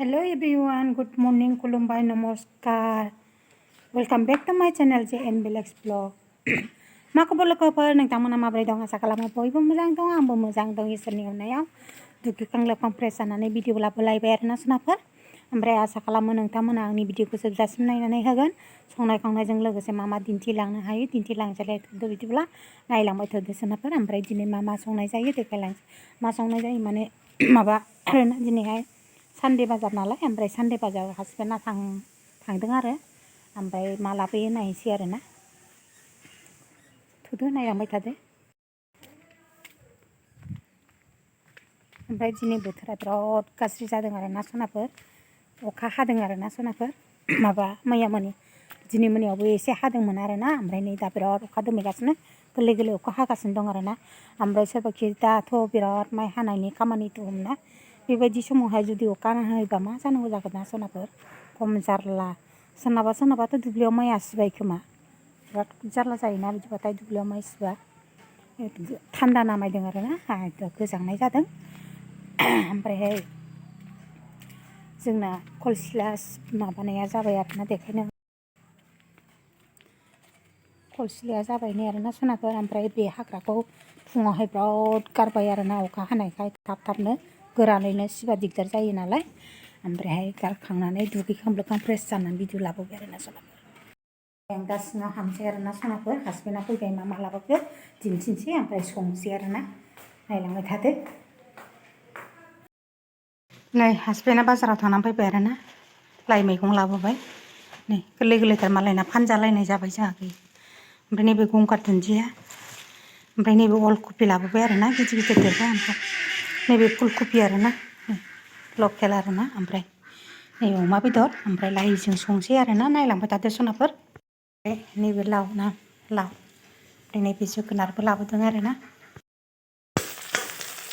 Hello everyone, good morning, Kulumbai, Namaskar. Welcome back to my channel JNBLX Vlog. मा खबर लोगोफोर नोंथांमोना माबोरै दं आसा खालामो बयबो मोजां दं आंबो मोजां दं इसोरनि अननायाव दुगैखां लोबखां फ्रेस जानानै भिडिअ लाबोलायबाय आरोना सोनाफोर ओमफ्राय आसा खालामो नोंथांमोना आंनि भिडिअखौ जोबजासिम नायनानै होगोन संनाय खावनायजों लोगोसे मा मा दिन्थिलांनो हायो दिन्थिलांसैलाय बिदिब्ला नायलांबाय थादो सोनाफोर ओमफ्राय दिनै मा संनाय जायो देखायलांसै मा संनाय जायो माने माबा आरोना दिनैहाय सानडे बाजार नालाय ओमफ्राय सानडे बाजाराव हासबेन्डआ थांदों आरो ओमफ्राय मा लाबोयो नायनोसै आरोना थुदो नायलांबाय थादो ओमफ्राय दिनै बोथोरा बिराद गाज्रि जादों आरोना सनाफोर अखा हादों आरोना सनाफोर माबा मैया दिनै मोनायावबो एसे हादोंमोन आरोना ओमफ्राय नै दा बिराद अखा दोमैगासिनो गोरलै गोरलै अखा हागासिनो दं आरोना ओमफ्राय सोरबाखि दाथ' बिराद माइ हानायनि खामानि दंना बेबायदि समावहाय जुदि अखा हायोबा मा जानांगौ जागोन ना सनाफोर खम जारला सोरनाबाथ' दुब्लियाव माइआ सिबाय खोमा बिराद जारला जायोना बिदिबाथाय दुब्लियाव माइ सिबा थान्दा नामायदों आरोना गोजांनाय जादों ओमफ्रायहाय जोंना खलसिला माबानाया जाबाय आरोना बेखायनो खलसिलाया जाबाय आरोना सनाफोर ओमफ्राय बे हाग्राखौ फुङावहाय बिराद गारबाय आरोना अखा हानायखाय थाबनो गोरानैनो सिबा दिगदार जायो नालाय ओमफ्रायहाय गारखांनानै दुगैखां लोबखां फ्रेस जानानै भिडिअ लाबोबाय आरोना सनाफोर आं दा सिङाव हाबनोसै आरोना सनाफोर हासबेन्डआ फैबाय मा लाबोखो दिन्थिनोसै ओमफ्राय संसै आरोना नायलांबाय थादो नै हासबेन्डआ बाजाराव थांनानै फैबाय आरोना लाइ मैगं लाबोबाय नै गोरलै गोरलैथार मालायना फानजालायनाय जाबाय जोंहा ओमफ्राय नैबे गंगार दुन्दिया ओमफ्राय नैबे अल कफि लाबोबाय आरोना गिदिर गिदिर देरबाय ओमफ्राय नैबे फुल कफि आरोना लकेल आरोना ओमफ्राय नैबे अमा बेदर ओमफ्राय लाइजों संसै आरोना नायलांबाय थादो सनाफोर नैबे लाव ओमफ्राय नैबे जोगोनारबो लाबोदों आरोना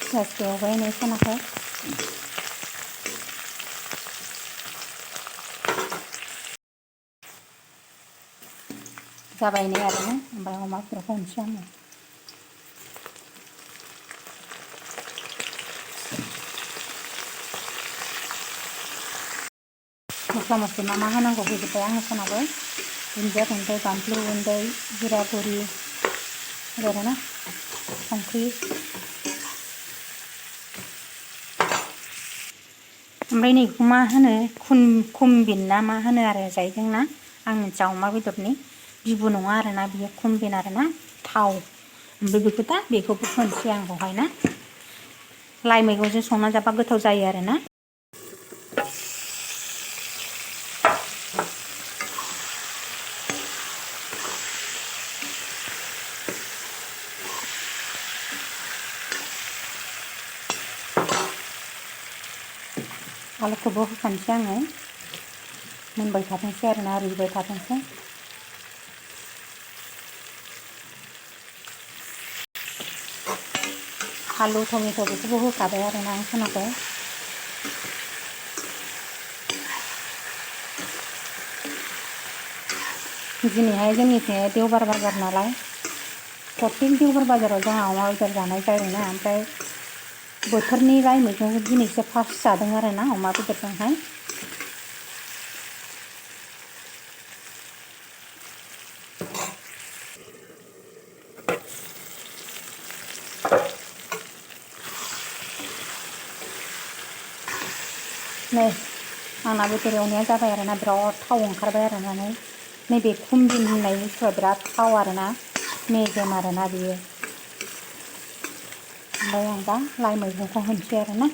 पियास एवबाय नै सनाफोर जाबाय नै आरोना ओमफ्राय अमा बेदरखौ होनोसै आङो मस्ला मस्लि मा होनांगौ होजोब्बाय आङो सनाबो दुन्दिया गुन्दै बानलु गुन्दै जिरा गुरि आरोना संख्रि ओमफ्राय नैखौ मा होनो खुमबिन ना मा होनो आरो जायजोंना आं मिथिया अमा बेदरनि बिबु नङा आरोना बियो खुमबिन आरोना थाव ओमफ्राय बेखौबो होनोसै आं बेवहाय ना लाइ मैगंजों संना जाबा गोथाव जायो आरोना आलुखौबो होखानोसै आङो मोनबाय थाथोंसै आरोना रुइबाय थाथोंसै आलु टमेट' बेखौबो होखाबाय आरोना आं सनाखौ दिनैहाय जोंनिथिं देवबार बाजार नालाय प्रत्येक देवबार बाजाराव जोंहा अमा बेदर जानाय जायोना ओमफ्राय बोथोरनि लाइ मैगंखौ दिनैसो फार्स्ट जादों आरोना अमा बेदरजोंहाय नै आंना बेदर एवनाया जाबाय आरोना बिराद थाव ओंखारबाय आरोना नैबे खुमबिन होननाय बुस्थुआ बिराद थाव आरोना मेजेम आरोना बियो ओमफ्राय आं दा लाइ मैगंखौ होनोसै आरोना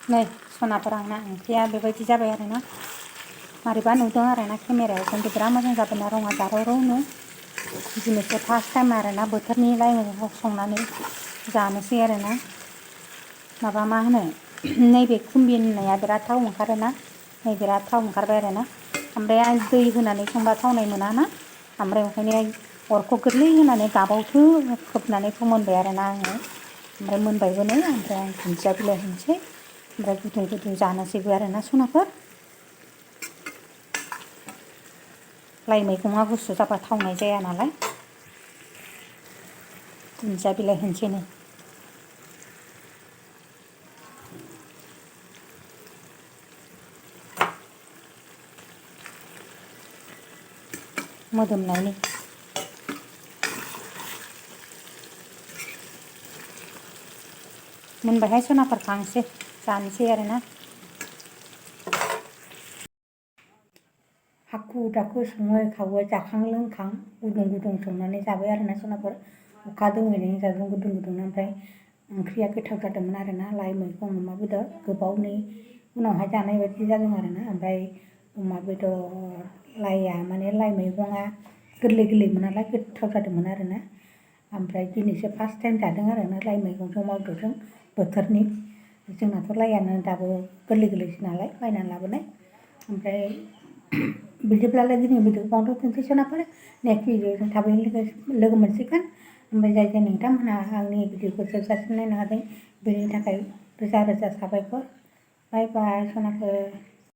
नै सनाफोर आंना ओंख्रिया बेबायदि जाबाय आरोना मारैबा नुदों आरोना केमेरायाव खिन्थु बिराद मोजां जादों ना रङा जारौरौनो दिनैसो फार्स्ट टाइम आरोना बोथोरनि लाइ मैगंखौ संनानै जानोसै आरोना माबा मा होनो नैबे खुमबिन होननाया बिराद थाव ओंखारोना नै बिराद थाव ओंखारबाय आरोना ओमफ्राय आं दै होनानै संबा थावनाय मोनाना ओमफ्राय ओंखायनो अरखौ गोरलै होनानै गाबावथो खोबनानै फोमोनबाय आरोना आङो ओमफ्राय मोनबायबो नै ओमफ्राय आं दुन्दिया बिलाइ होनोसै ओमफ्राय गुदुं गुदुं जानोसैबो आरोना सनाफोर। लाइ मैगङा गुसु जाबा थावनाय जाया नालाय। दुन्दिया बिलाइ होनोसैनो। मोदोमनायनि मोनबायहाय सनाफोर खांसै जानोसै आरोना। हाखु दाखु सङै खावै जाखां लोंखां गुदुं गुदुं संनानै जाबाय आरोना सनाफोर। अखा दोमैनायनि जाजों गुदुं गुदुंनो ओमफ्राय ओंख्रिया गोथाव जादोंमोन आरोना। लाइ मैगं अमा बेदर गोबावनि उनावहाय जानाय बायदि जादों आरोना। ओमफ्राय अमा बेदर लाइया माने लाइ मैगङा गोरलै गोरलैमोन नालाय गोथाव जादोंमोन आरोना। ओमफ्राय दिनैसो फार्स्ट टाइम जादों आरोना लाइ मैगंजों अमा बेदरजों बोथोरनि। जोंनाथ' लाइयानो दाबो गोरलै गोरलैसो नालाय बायनानै लाबोनाय। ओमफ्राय बिदिब्लालाय दिनै भिडिअखौ बावनो दोनसै सनाफोर। नेक्स्ट भिडिअजों थाबैनो लोगो मोनसिगोन। ओमफ्राय जाय जाय नोंथांमोनहा आंनि भिडिअखौ जोबजासिम नायनो हादों बेनि थाखाय रोजा रोजा साबायखर। बाय बाय सनाफोर।